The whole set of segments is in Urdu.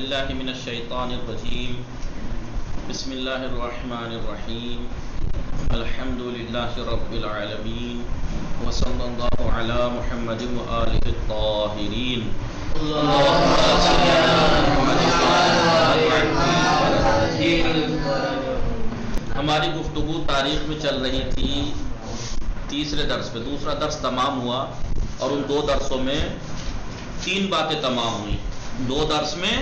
باللہ من الشیطان الرجیم بسم اللہ الرحمن الرحیم الحمد للہ رب العالمین وصلی اللہ علی محمد وآلہ الطاہرین ہماری گفتگو تاریخ میں چل رہی تھی تیسرے درس پہ. دوسرا درس تمام ہوا اور ان دو درسوں میں 3 باتیں تمام ہوئی. 2 درس میں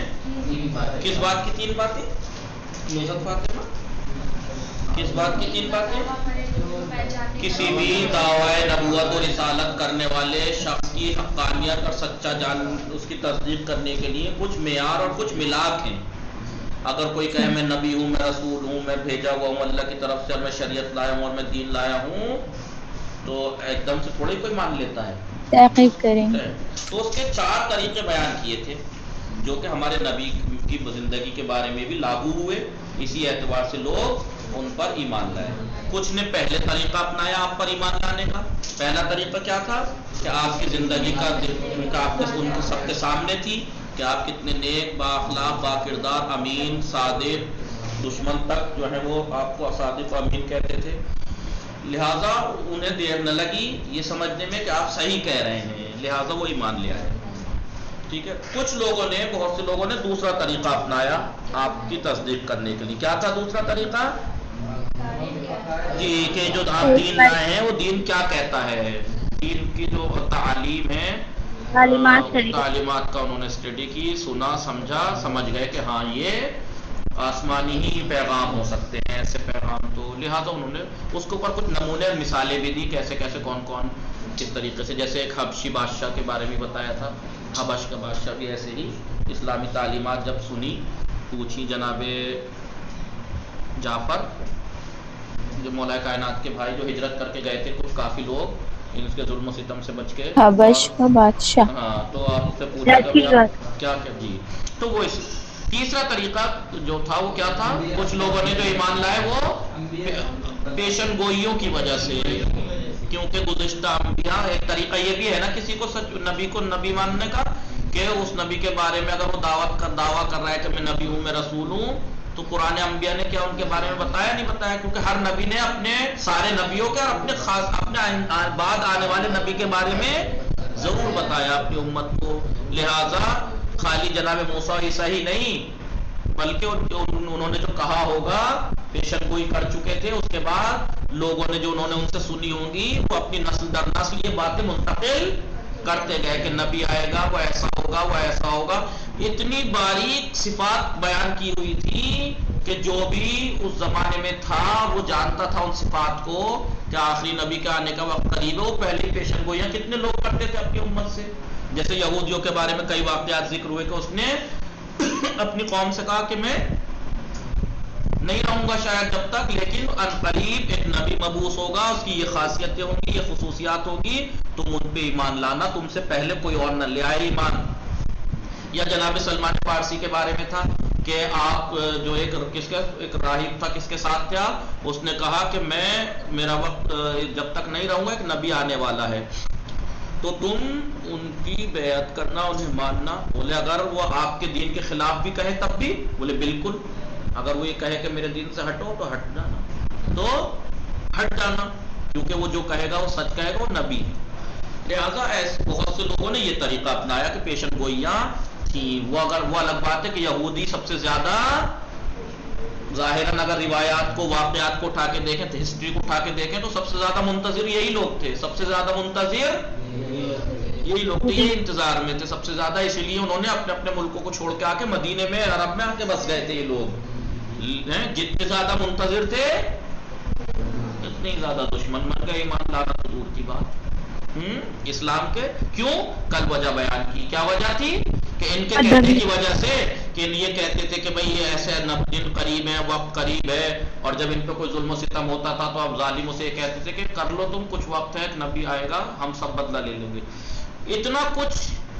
کس بات کی 3 باتیں؟ نصرت فاطمہ کس بات کی 3 باتیں؟ کسی بھی دعوی نبوت و رسالت کرنے والے شخص کی حقانیت اور سچا اس کی تصدیق کرنے کے لیے کچھ معیار اور کچھ ملاک ہیں. اگر کوئی کہے میں نبی ہوں، میں رسول ہوں، میں بھیجا ہوا ہوں اللہ کی طرف سے، اور میں شریعت لایا ہوں اور میں دین لایا ہوں، تو ایک دم سے تھوڑی کوئی مان لیتا ہے. تحقیق کریں. تو اس کے 4 طریقے بیان کیے تھے جو کہ ہمارے نبی کی زندگی کے بارے میں بھی لاگو ہوئے. اسی اعتبار سے لوگ ان پر ایمان لائے. کچھ نے پہلے طریقہ اپنایا آپ پر ایمان لانے کا. پہلا طریقہ کیا تھا کہ آپ کی زندگی کا ان کے سب کے سامنے تھی کہ آپ کتنے نیک، با اخلاق، با کردار، امین، صادق، دشمن تک جو ہے وہ آپ کو صادق و امین کہتے تھے. لہٰذا انہیں دیر نہ لگی یہ سمجھنے میں کہ آپ صحیح کہہ رہے ہیں، لہٰذا وہ ایمان لے آئے. ٹھیک ہے. کچھ لوگوں نے، بہت سے لوگوں نے دوسرا طریقہ اپنایا آپ کی تصدیق کرنے کے لیے. کیا تھا دوسرا طریقہ؟ جی، کہ جو آپ دین لائے ہیں وہ دین کیا کہتا ہے. دین کی جو تعلیم ہے، تعلیمات کا انہوں نے اسٹڈی کی، سنا، سمجھا، سمجھ گئے کہ ہاں یہ آسمانی ہی پیغام ہو سکتے ہیں، ایسے پیغام. تو لہٰذا انہوں نے اس کے اوپر کچھ نمونے اور مثالیں بھی دی، کیسے کیسے کون کون کس طریقے سے. جیسے ایک حبشی بادشاہ کے بارے میں بتایا تھا. حبش کا بادشاہ بھی ایسے ہی اسلامی تعلیمات جب سنی، پوچھی جناب جعفر جو مولا کائنات کے بھائی جو ہجرت کر کے گئے تھے، کچھ کافی لوگ ان کے ظلم و ستم سے بچ کے. حبش کا بادشاہ. ہاں، تو آپ اس سے پوچھا کیا جی. تو وہ تیسرا طریقہ جو تھا وہ کیا تھا؟ کچھ لوگوں نے جو ایمان لائے وہ پیشن گوئیوں کی وجہ سے، کیونکہ گزشتہ انبیاء، ایک طریقہ یہ بھی ہے نا کسی کو نبی کو نبی ماننے کا کہ اس نبی کے بارے میں اگر وہ دعویٰ کر رہا ہے کہ میں نبی ہوں، میں رسول ہوں، تو قرآن انبیاء نے کیا ان کے بارے میں بتایا؟ نہیں بتایا. کیونکہ ہر نبی نے اپنے سارے نبیوں کے اور اپنے خاص اپنے بعد آنے والے نبی کے بارے میں ضرور بتایا اپنی امت کو. لہٰذا خالی جناب موسیٰ عیسیٰ ہی نہیں، بلکہ انہوں نے جو کہا ہوگا پیشن گوئی کر چکے تھے. اس کے بعد لوگوں نے جو انہوں نے ان سے سنی ہوں گی وہ اپنی نسل در نسل یہ باتیں منتقل کرتے گئے کہ نبی آئے گا، وہ ایسا ہوگا، وہ ایسا ہوگا. اتنی باریک صفات بیان کی ہوئی تھی کہ جو بھی اس زمانے میں تھا وہ جانتا تھا ان صفات کو کہ آخری نبی کے آنے کا وقت قریب ہے. وہ پہلی پیشن گوئیاں کتنے لوگ کرتے تھے اپنی امت سے. جیسے یہودیوں کے بارے میں کئی واقعات ذکر ہوئے کہ اس نے اپنی قوم سے کہا کہ میں نہیں رہوں گا شاید جب تک، لیکن عنقریب ایک نبی مبعوث ہوگا، اس کی یہ خاصیتیں ہوں گی، یہ خصوصیات ہوگی، تم ان پہ ایمان لانا، تم سے پہلے کوئی اور نہ لے آئے ایمان. یا جناب سلمان فارسی کے بارے میں تھا کہ آپ جو ایک راہب تھا، کس کے ساتھ تھا، اس نے کہا کہ میرا وقت جب تک نہیں رہوں گا ایک نبی آنے والا ہے، تو تم ان کی بیعت کرنا، انہیں ماننا. بولے اگر وہ آپ کے دین کے خلاف بھی کہے تب بھی؟ بولے بالکل. اگر وہ یہ کہے کہ میرے دین سے ہٹو تو ہٹ جانا، کیونکہ وہ جو کہے گا وہ سچ کہے گا، وہ نبی ہے. لہٰذا ایسے بہت سے لوگوں نے یہ طریقہ اپنایا کہ پیشن گوئیاں تھیں. وہ الگ بات ہے کہ یہودی سب سے زیادہ ظاہراً اگر روایات کو، واقعات کو اٹھا کے دیکھیں، ہسٹری کو اٹھا کے دیکھیں تو سب سے زیادہ منتظر یہی لوگ تھے. سب سے زیادہ منتظر یہی لوگ تھے، یہ انتظار میں تھے سب سے زیادہ. اسی لیے انہوں نے اپنے اپنے ملکوں کو چھوڑ کے آ کے مدینے میں، عرب میں آ کے بس گئے تھے. یہ لوگ جتنے زیادہ منتظر تھے اتنے زیادہ دشمن بن گئے. ایمان لانا تو دور کی بات. اسلام کے کیوں؟ کل وجہ بیان کی. کیا وجہ تھی؟ کہ ان کے کہنے کی وجہ سے کہ یہ کہتے تھے کہ بھئی یہ ایسے دن قریب ہے، وقت قریب ہے، اور جب ان پہ کوئی ظلم و ستم ہوتا تھا تو اب ظالموں سے یہ کہتے تھے کہ کر لو تم، کچھ وقت ہے، ایک نبی آئے گا، ہم سب بدلہ لے لیں گے. اتنا کچھ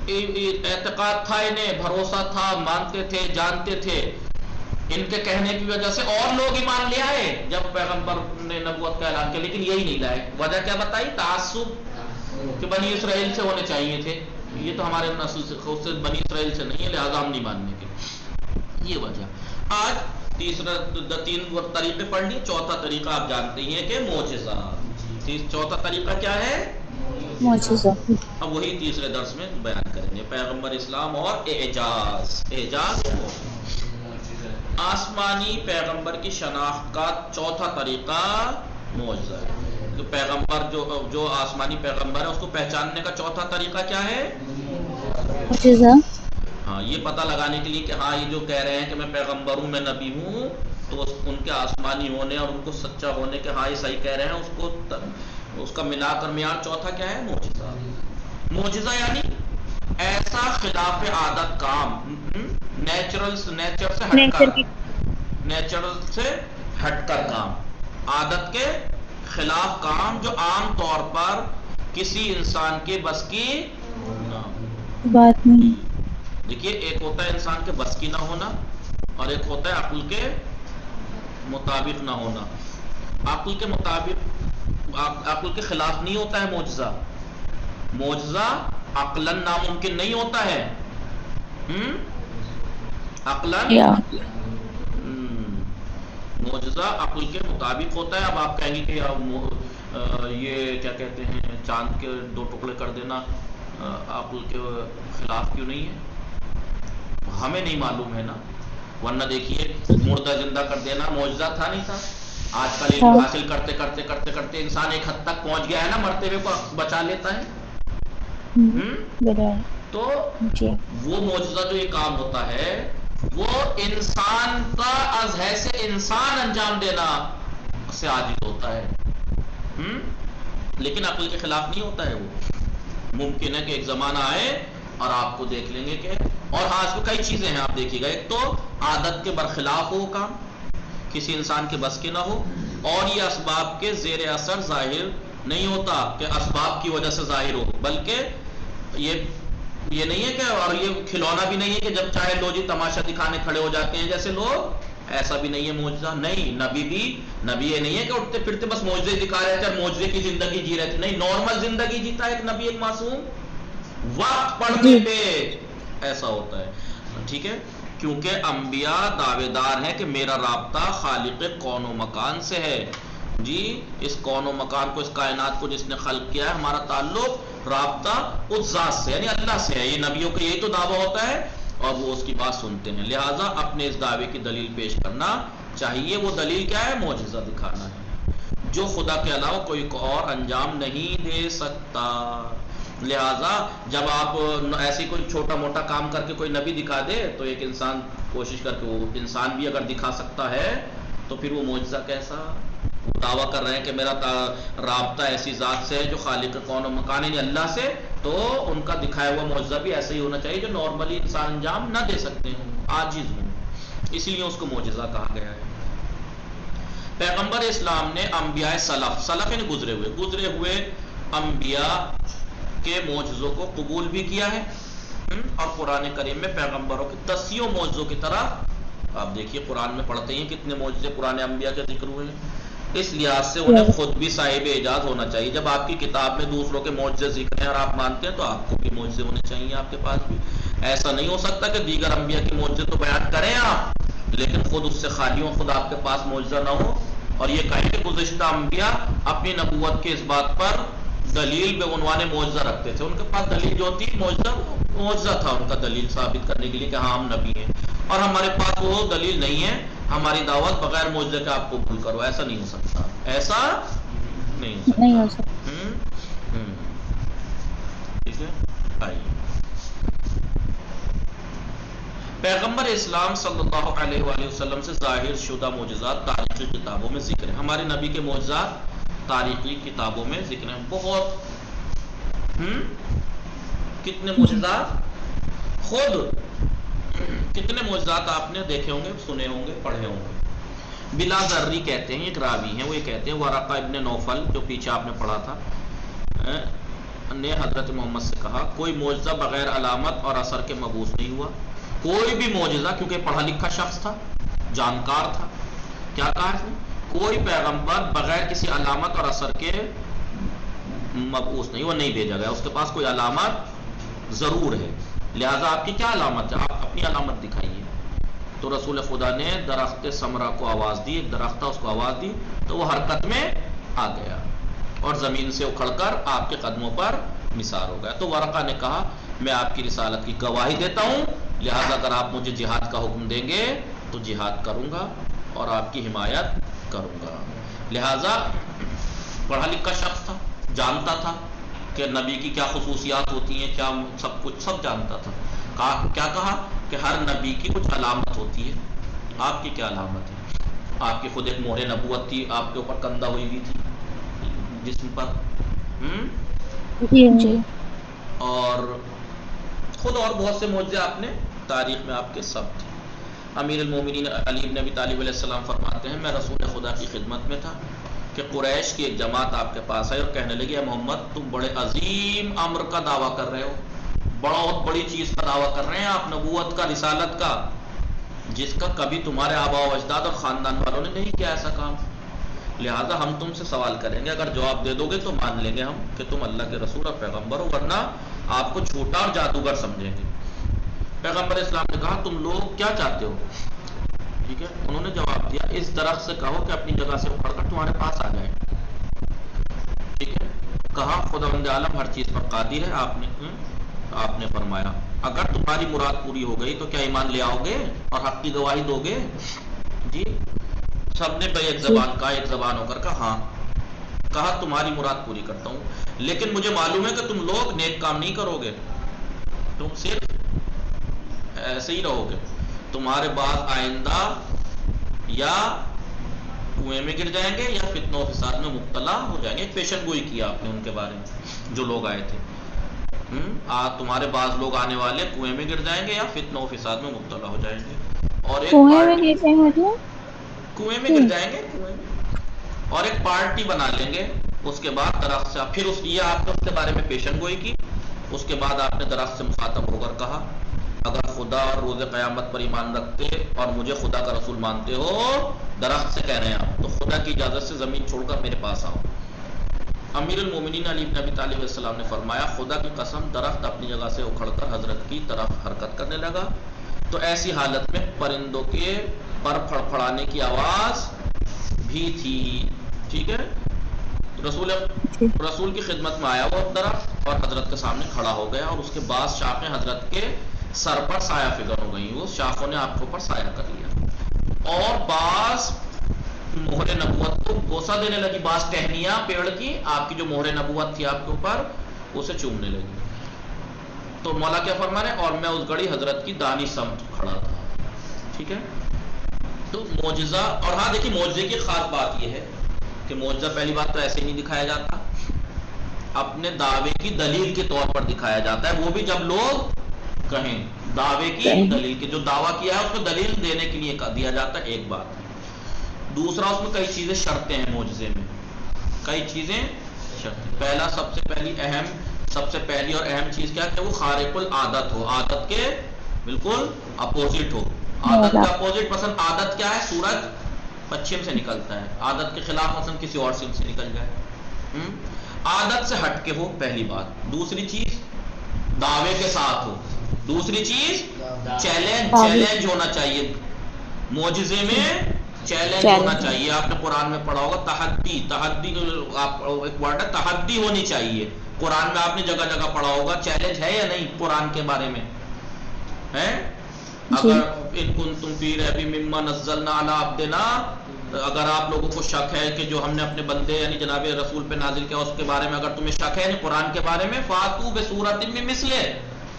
اعتقاد تھا انہیں، بھروسہ تھا، مانتے تھے، جانتے تھے. ان کے کہنے کی وجہ سے اور لوگ ایمان لے آئے جب پیغمبر نے نبوت کا اعلان کیا، لیکن یہی نہیں لائے. وجہ کیا بتائی؟ تعصب کہ بنی اسرائیل سے ہونے چاہیے تھے. یہ تو ہمارے نسل سے، خود سے بنی اسرائیل سے نہیں ہے، لہٰذا ہم نہیں ماننے کے. یہ وجہ. آج تیسرا 3 طریقے پڑھ لیے. چوتھا طریقہ آپ جانتے ہیں کہ معجزہ. چوتھا طریقہ کیا ہے؟ معجزہ. اب وہی تیسرے درس میں بیان کریں گے. پیغمبر اسلام اور اعجاز. اعجاز آسمانی پیغمبر کی شناخت کا چوتھا طریقہ معجزہ ہے. پیغمبر جو آسمانی پیغمبر ہے اس کو پہچاننے کا چوتھا طریقہ کیا ہے؟ معجزہ. ہاں، یہ پتہ لگانے کے لیے کہ ہاں یہ جو کہہ رہے ہیں کہ میں پیغمبر ہوں، میں نبی ہوں، تو ان کے آسمانی ہونے اور ان کو سچا ہونے کے ہاں یہ صحیح کہہ رہے ہیں، اس کا ملا کر معیار چوتھا کیا ہے؟ معجزہ. معجزہ یعنی ایسا خلاف عادت کام، نیچر سے ہٹ کر کام، عادت کے خلاف کام جو عام طور پر کسی انسان کے بس کی بات نہیں. دیکھیے، ایک ہوتا ہے انسان کے بس کی نہ ہونا اور ایک ہوتا ہے عقل کے مطابق نہ ہونا. عقل کے مطابق، عقل کے خلاف نہیں ہوتا ہے معجزہ. معجزہ عقلاً ناممکن نہیں ہوتا ہے. عقلاً معجزہ عقل کے مطابق ہوتا ہے. اب آپ کہیں گے کہ یہ کیا کہتے ہیں، چاند کے 2 ٹکڑے کر دینا عقل کے خلاف کیوں نہیں ہے؟ ہمیں نہیں معلوم ہے نا، ورنہ دیکھیے مردہ زندہ کر دینا معجزہ تھا نہیں تھا؟ آج کل علم حاصل کرتے کرتے کرتے کرتے انسان ایک حد تک پہنچ گیا ہے نا، مرتے ہوئے کو بچا لیتا ہے. تو وہ معجزہ جو یہ کام ہوتا ہے وہ انسان کا از حیث انسان انجام دینا سے عاجز ہوتا ہے، لیکن عقل کے خلاف نہیں ہوتا ہے. وہ ممکن ہے کہ ایک زمانہ آئے اور آپ کو دیکھ لیں گے کہ، اور ہاں اس میں کئی چیزیں ہیں آپ دیکھیے گا. ایک تو عادت کے برخلاف ہو کام، کسی انسان کے بس کے نہ ہو، اور یہ اسباب کے زیر اثر ظاہر نہیں ہوتا کہ اسباب کی وجہ سے ظاہر ہو، بلکہ یہ نہیں ہے کہ، اور یہ کھلونا بھی نہیں ہے کہ جب چاہے لو جی تماشا دکھانے کھڑے ہو جاتے ہیں جیسے لوگ. ایسا بھی نہیں ہے معجزہ. نہیں، نبی یہ نہیں ہے کہ اٹھتے پھرتے بس معجزے دکھا رہے تھے، معجزے کی زندگی جی رہے تھے. نہیں، نارمل زندگی جیتا ہے ایک نبی، ایک معصوم. وقت پڑنے پہ ایسا ہوتا ہے. ٹھیک ہے، کیونکہ انبیاء دعوے دار ہیں کہ میرا رابطہ خالق کون و مکان سے ہے. جی، اس کون و مکان کو، اس کائنات کو جس نے خلق کیا ہے، ہمارا تعلق رابطہ اس ذات سے یعنی اللہ سے ہے. یہ نبیوں کا یہی تو دعویٰ ہوتا ہے اور وہ اس کی بات سنتے ہیں. لہٰذا اپنے اس دعوے کی دلیل پیش کرنا چاہیے. وہ دلیل کیا ہے؟ معجزہ دکھانا ہے جو خدا کے علاوہ کوئی اور انجام نہیں دے سکتا. لہٰذا جب آپ ایسی کوئی چھوٹا موٹا کام کر کے کوئی نبی دکھا دے تو ایک انسان کوشش کر کے، وہ انسان بھی اگر دکھا سکتا ہے تو پھر وہ معجزہ کیسا؟ وہ دعویٰ کر رہے ہیں کہ میرا رابطہ ایسی ذات سے ہے جو خالق کون و مکان یعنی اللہ سے، تو ان کا دکھایا ہوا معجزہ بھی ایسا ہی ہونا چاہیے جو نارملی انسان انجام نہ دے سکتے ہوں، عاجز ہوں. اسی لیے اس کو معجزہ کہا گیا ہے. پیغمبر اسلام نے انبیاء سلف یعنی گزرے ہوئے انبیاء کے معجزوں کو قبول بھی کیا ہے، اور قرآن کریم میں پیغمبروں کے 10 معجزوں کی طرح آپ دیکھیے قرآن میں پڑھتے ہیں کتنے معجزے پرانے انبیاء کے ذکر ہوئے ہیں. اس لحاظ سے انہیں خود بھی صاحب اعجاز ہونا چاہیے. جب آپ کی کتاب میں دوسروں کے معجزے ذکر ہیں اور آپ مانتے ہیں تو آپ کو بھی معجزے ہونے چاہیے آپ کے پاس بھی. ایسا نہیں ہو سکتا کہ دیگر انبیاء کے معجزے تو بیان کریں آپ لیکن خود اس سے خالی ہوں، خود آپ کے پاس معجزہ نہ ہو اور یہ کہیں کہ گزشتہ انبیاء اپنی نبوت کے اس بات پر دلیل بے عنوان معجزہ رکھتے تھے. ان کے پاس دلیل جو ہوتی معجزہ تھا ان کا دلیل ثابت کرنے کے لیے کہ ہاں ہم نبی ہیں، اور ہمارے پاس وہ دلیل نہیں ہے، ہماری دعوت بغیر معجزے کے آپ قبول کرو. ایسا نہیں ہو سکتا، ایسا نہیں ہو سکتا. ٹھیک ہے، آئیے. پیغمبر اسلام صلی اللہ علیہ وآلہ وسلم سے ظاہر شدہ معجزات تاریخی کتابوں میں ذکر ہیں. ہمارے نبی کے معجزات تاریخی کتابوں میں ذکر ہیں بہت. کتنے معجزات، خود کتنے معجزات آپ نے دیکھے ہوں گے، سنے ہوں گے، پڑھے ہوں گے. بلا ذری کہتے ہیں، ایک راوی ہیں، وہ یہ کہتے ہیں ورقہ ابن نوفل جو پیچھے آپ نے پڑھا تھا نے حضرت محمد سے کہا کوئی معجزہ بغیر علامت اور اثر کے مبعوث نہیں ہوا. کوئی بھی معجزہ، کیونکہ پڑھا لکھا شخص تھا، جانکار تھا، کیا کہا اس نے؟ کوئی پیغمبر بغیر کسی علامت اور اثر کے مبعوث نہیں، وہ نہیں بھیجا گیا. اس کے پاس کوئی علامت ضرور ہے. لہٰذا آپ کی کیا علامت ہے؟ آپ اپنی علامت دکھائیے. تو رسول خدا نے درخت سمرا کو آواز دی، ایک درخت تھا اس کو آواز دی تو وہ حرکت میں آ گیا اور زمین سے اکھڑ کر آپ کے قدموں پر نثار ہو گیا۔ تو ورقہ نے کہا میں آپ کی رسالت کی گواہی دیتا ہوں، لہٰذا اگر آپ مجھے جہاد کا حکم دیں گے تو جہاد کروں گا اور آپ کی حمایت کروں گا۔ لہٰذا پڑھا لکھا شخص تھا، جانتا تھا کہ نبی کی کیا خصوصیات ہوتی ہیں، کیا سب کچھ سب جانتا تھا۔ کیا کہا کہ ہر نبی کی کچھ علامت ہوتی ہے، آپ کی کیا علامت ہے؟ آپ کی خود ایک مہر نبوت تھی، آپ کے اوپر کندہ ہوئی ہوئی تھی جسم پر، جی اور خود اور بہت سے معجزے آپ نے تاریخ میں آپ کے سب تھے۔ امیر المومنین علی بن ابی طالب علیہ السلام فرماتے ہیں میں رسول خدا کی خدمت میں تھا کہ قریش کی ایک جماعت آپ کے پاس آئی اور کہنے لگی اے محمد تم بڑے عظیم امر کا دعویٰ کر رہے ہو، بہت بڑی چیز کا دعویٰ کر رہے ہیں آپ، نبوت کا، رسالت کا، جس کا کبھی تمہارے آباء و اجداد اور خاندان والوں نے نہیں کیا ایسا کام، لہٰذا ہم تم سے سوال کریں گے، اگر جواب دے دو گے تو مان لیں گے ہم کہ تم اللہ کے رسول اور پیغمبر ہو، ورنہ آپ کو جھوٹا اور جادوگر سمجھیں گے۔ پیغمبر اسلام نے کہا تم لوگ کیا چاہتے ہو؟ ٹھیک ہے، انہوں نے جواب دیا اس درخت سے کہو کہ اپنی جگہ سے اکھڑ کر تمہارے پاس آ جائے۔ ٹھیک ہے، کہا خداوند عالم ہر چیز پر قادر ہے، آپ نے فرمایا اگر تمہاری مراد پوری ہو گئی تو کیا ایمان لے آؤ گے اور حق کی گواہی دو گے؟ جی سب نے بھائی ایک زبان کہا، ایک زبان ہو کر کہا ہاں۔ کہا تمہاری مراد پوری کرتا ہوں، لیکن مجھے معلوم ہے کہ تم لوگ نیک کام نہیں کرو گے، تم صرف ایسے ہی رہو گے، تمہارے بعد آئندہ یا کنویں میں گر جائیں گے یا فتنہ و فساد میں مبتلا ہو جائیں گے۔ ایک پیشن گوئی کیا آپ نے ان کے بارے میں جو لوگ آئے تھے، تمہارے بعض لوگ آنے والے کنویں میں گر جائیں گے یا فتنہ و فساد میں مبتلا ہو جائیں گے، اور ایک کنویں میں گر جائیں گے، کنویں میں، اور ایک پارٹی بنا لیں گے، اس کے بعد درخت سے پھر یہ آپ نے اس کے بارے میں پیشن گوئی کی، اس کے بعد آپ نے درخت سے مخاطب ہو کر کہا اگر خدا اور روز قیامت پر ایمان رکھتے اور مجھے خدا کا رسول مانتے ہو، درخت سے کہہ رہے ہیں آپ، تو خدا کی اجازت سے زمین چھوڑ کر میرے پاس آؤ۔ امیر المومنین علی بن ابی طالب علیہ السلام نے فرمایا خدا کی قسم درخت اپنی جگہ سے اکھڑ کر حضرت کی طرف حرکت کرنے لگا، تو ایسی حالت میں پرندوں کے پر پھڑپھڑانے کی آواز بھی تھی۔ ٹھیک ہے، رسول کی خدمت میں آیا وہ درخت اور حضرت کے سامنے کھڑا ہو گیا، اور اس کے بعد شاخیں حضرت کے سر پر سایہ فگن ہو گئی، وہ شاخوں نے آپ کے اوپر سایہ کر لیا، اور بعض مہر نبوت کو بوسہ دینے لگی، بعض ٹہنیاں پیڑ کی آپ کی جو مہر نبوت تھی آپ کے اوپر اسے چومنے لگی۔ تو مولا کیا فرما رہے ہیں اور میں اس گھڑی حضرت کی دانی سمت کھڑا تھا۔ ٹھیک ہے، تو معجزہ، اور ہاں دیکھیے معجزے کی خاص بات یہ ہے کہ معجزہ پہلی بات تو ایسے نہیں دکھایا جاتا، اپنے دعوے کی دلیل کے طور پر دکھایا جاتا ہے، وہ بھی جب لوگ کہیں دعوے کی دلیل کے، جو دعویٰ کیا ہے اس کو دلیل دینے کے لیے دیا جاتا ہے، ایک بات۔ دوسرا اس میں کئی چیزیں شرطیں ہیں، معجزے میں کئی چیزیں شرطیں۔ پہلا سب سے پہلی اور اہم چیز کیا کہ وہ خارق العادت ہو، عادت کے بالکل اپوزٹ ہو۔ عادت کا اپوزٹ مثلا عادت کیا ہے؟ سورج پچھم سے نکلتا ہے، عادت کے خلاف مثلا کسی اور سمت سے نکل جائے، عادت سے ہٹ کے ہو، پہلی بات۔ دوسری چیز دعوے کے ساتھ ہو، دوسری چیز چیلنج ہونا چاہیے، معجزے میں چیلنج ہونا چاہیے۔ آپ نے قرآن میں پڑھا ہوگا تحدی ایک ورڈ ہے، تحدی ہونی چاہیے، قرآن میں آپ نے جگہ جگہ پڑھا ہوگا۔ چیلنج ہے یا نہیں قرآن کے بارے میں؟ ہے اگر ان کنتم فی ریب مما نزلنا علی عبدنا، اگر آپ لوگوں کو شک ہے کہ جو ہم نے اپنے بندے یعنی جناب رسول پہ نازل کیا اس کے بارے میں اگر تمہیں شک ہے یعنی قرآن کے بارے میں، فاتو بسورۃ من مثلہ،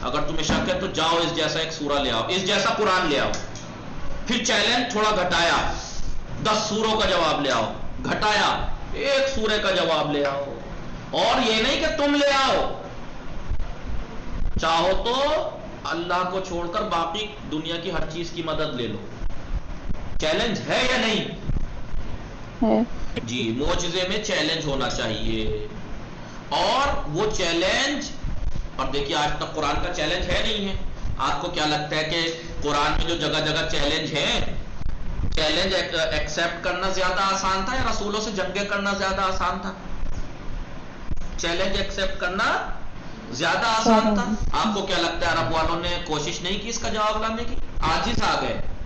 اگر تمہیں شک ہے تو جاؤ اس جیسا ایک سورہ لے آؤ، اس جیسا قرآن لے آؤ۔ پھر چیلنج تھوڑا گھٹایا، 10 سوروں کا جواب لے آؤ، گھٹایا 1 سورے کا جواب لے آؤ، اور یہ نہیں کہ تم لے آؤ، چاہو تو اللہ کو چھوڑ کر باقی دنیا کی ہر چیز کی مدد لے لو۔ چیلنج ہے یا نہیں؟ ہے جی، معجزے میں چیلنج ہونا چاہیے، اور وہ چیلنج، اور دیکھیے آج تک قرآن کا چیلنج ہے نہیں ہے۔ آپ کو کیا لگتا ہے کہ قرآن میں جو جگہ جگہ چیلنج ہے، چیلنج ایکسیپٹ کرنا زیادہ آسان تھا یا رسولوں سے جنگیں کرنا زیادہ آسان تھا؟ چیلنج ایکسیپٹ کرنا زیادہ آسان تھا۔ آپ کو کیا لگتا ہے عرب والوں نے کوشش نہیں کی اس کا جواب لانے کی؟ عاجز آ گئے،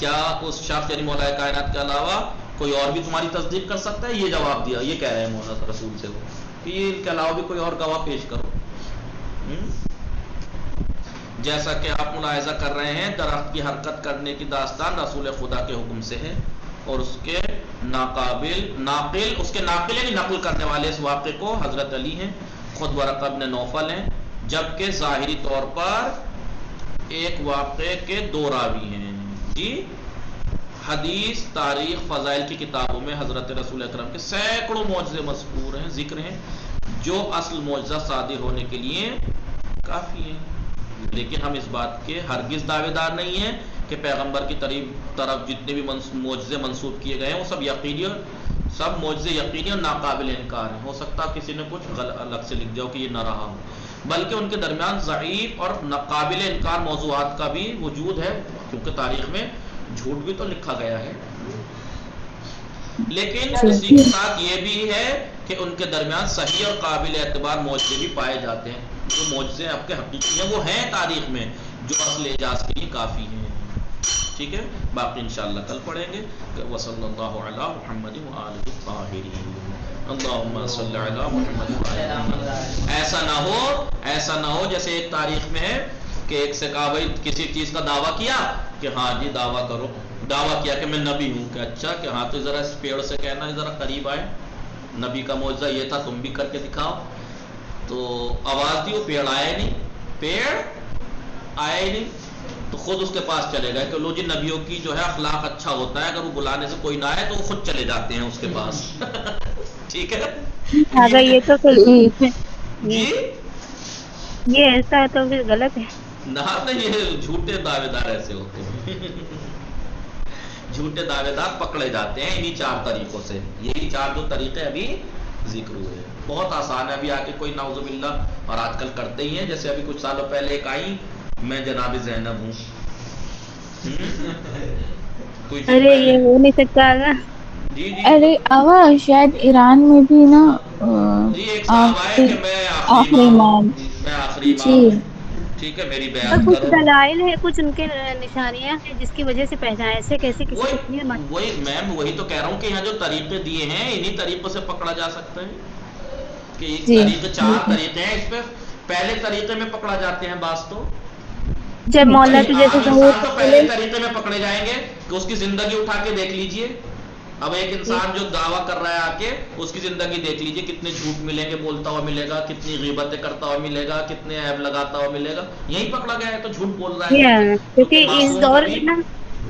کیا اس شخص یعنی مولا کائنات کے علاوہ کوئی اور بھی تمہاری تصدیق کر سکتا ہے؟ یہ جواب دیا، یہ کہہ رہے ہیں مولا رسول سے وہ کہ یہ ان کے علاوہ بھی کوئی اور گواہ پیش کرو۔ جیسا کہ آپ ملاحظہ کر رہے ہیں درخت کی حرکت کرنے کی داستان رسول خدا کے حکم سے ہے، اور اس کے ناقل یعنی نقل کرنے والے اس واقعے کو حضرت علی ہیں، خود ورقہ بن نوفل ہیں، جبکہ ظاہری طور پر ایک واقعے کے دو راوی ہیں۔ جی حدیث، تاریخ، فضائل کی کتابوں میں حضرت رسول اکرم کے سینکڑوں معجزے مذکور ہیں، ذکر ہیں، جو اصل معجزہ صادر ہونے کے لیے کافی ہیں۔ لیکن ہم اس بات کے ہرگز دعوے دار نہیں ہیں کہ پیغمبر کی طرف جتنے بھی معجزے منسوب کیے گئے ہیں وہ سب یقینی، سب معجزے یقینی اور ناقابل انکار ہیں۔ ہو سکتا ہے کسی نے کچھ الگ سے لکھ دیا ہو کہ یہ نہ رہا ہو، بلکہ ان کے درمیان ضعیف اور ناقابل انکار موضوعات کا بھی وجود ہے، کیونکہ تاریخ میں جھوٹ بھی تو لکھا گیا ہے۔ لیکن اسی کے ساتھ یہ بھی ہے کہ ان کے درمیان صحیح اور قابل اعتبار معجزے بھی پائے جاتے ہیں۔ جو معجزے آپ کے حقیقی ہیں وہ ہیں تاریخ میں، جو اصل اعجاز کے لیے کافی ہیں۔ ٹھیک ہے، باقی انشاءاللہ کل پڑھیں گے۔ وصلی اللہ علی محمد وآلہ الطاہرین، اللہم صلی علی محمد وآلہ محمد۔ ایسا نہ ہو جیسے ایک تاریخ میں ہے کہ ایک سے کہا بھائی کسی چیز کا دعویٰ کیا کہ ہاں جی دعویٰ کرو، دعویٰ کیا کہ میں نبی ہوں، کہ اچھا کہ ہاں تو ذرا اس پیڑ سے کہنا ذرا قریب آئے، نبی کا معجزہ یہ تھا تم بھی کر کے دکھاؤ۔ تو آواز دی، وہ پیڑ آیا نہیں، تو خود اس کے پاس چلے گئے کہ لو جی نبیوں کی جو ہے اخلاق اچھا ہوتا ہے، اگر وہ بلانے سے کوئی نہ آئے تو وہ خود چلے جاتے ہیں اس کے پاس۔ ٹھیک ہے، اگر یہ تو پھر جی یہ ایسا ہے تو پھر غلط ہے نہ، یہ جھوٹے دعوے دار ایسے ہوتے ہیں، جھوٹے دعوے دار پکڑے جاتے ہیں انہی چار طریقوں سے۔ یہی چار جو طریقے ابھی ذکر ہوئے، بہت آسان ہے۔ ابھی آ کے کوئی نعوذ باللہ، اور آج کل کرتے ہی ہیں، جیسے ابھی کچھ سالوں پہلے ایک آئی میں جناب زینب ہوں، ارے یہ ہو نہیں سکتا گا۔ جی ارے آوا شاید ایران میں بھی نا جی ایک صاحب آئے کہ میں آخری امام، آخری جی امام ہوں، ٹھیک ہے میری بیعت کچھ کرو۔ دلائل ہے، کچھ ان کے نشانیاں ہیں جس کی وجہ سے پہچان، ایسے کیسے کسی کو نہیں وہی میم، وہی تو کہہ رہا ہوں کہ یہاں جو طریقے دیے ہیں انہی طریقوں سے پکڑا جا سکتا ہے، کہ ایک جی طریقے، چار طریقے ہیں، اس پہ پہلے طریقے میں پکڑا جاتے ہیں بعض تو، جب مولا تو جیسے انسان تو پہلے طریقے میں پکڑے جائیں گے کہ اس کی زندگی اٹھا کے دیکھ لیجئے۔ اب ایک انسان جو دعویٰ کر رہا ہے آ کے، اس کی زندگی دیکھ لیجئے، کتنے جھوٹ ملیں گے، بولتا ہوا ملے گا، کتنی غیبتیں کرتا ہوا ملے گا، کتنے عیب لگاتا ہوا ملے گا، یہی پکڑا گیا ہے تو جھوٹ بول رہا ہے، کیونکہ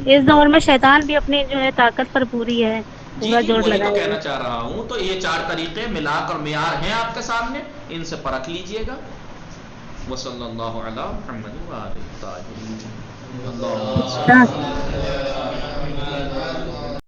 اس دور میں شیطان بھی اپنی جو ہے طاقت پر پوری ہے، پورا جی جوڑ وہی تو لگائے کہنا چاہ رہا ہوں۔ تو یہ چار طریقے ملاک اور معیار ہیں آپ کے سامنے، ان سے پرکھ لیجئے گا۔ وصلی اللہ علی محمد وآلہ الطاہرین، اللہم صل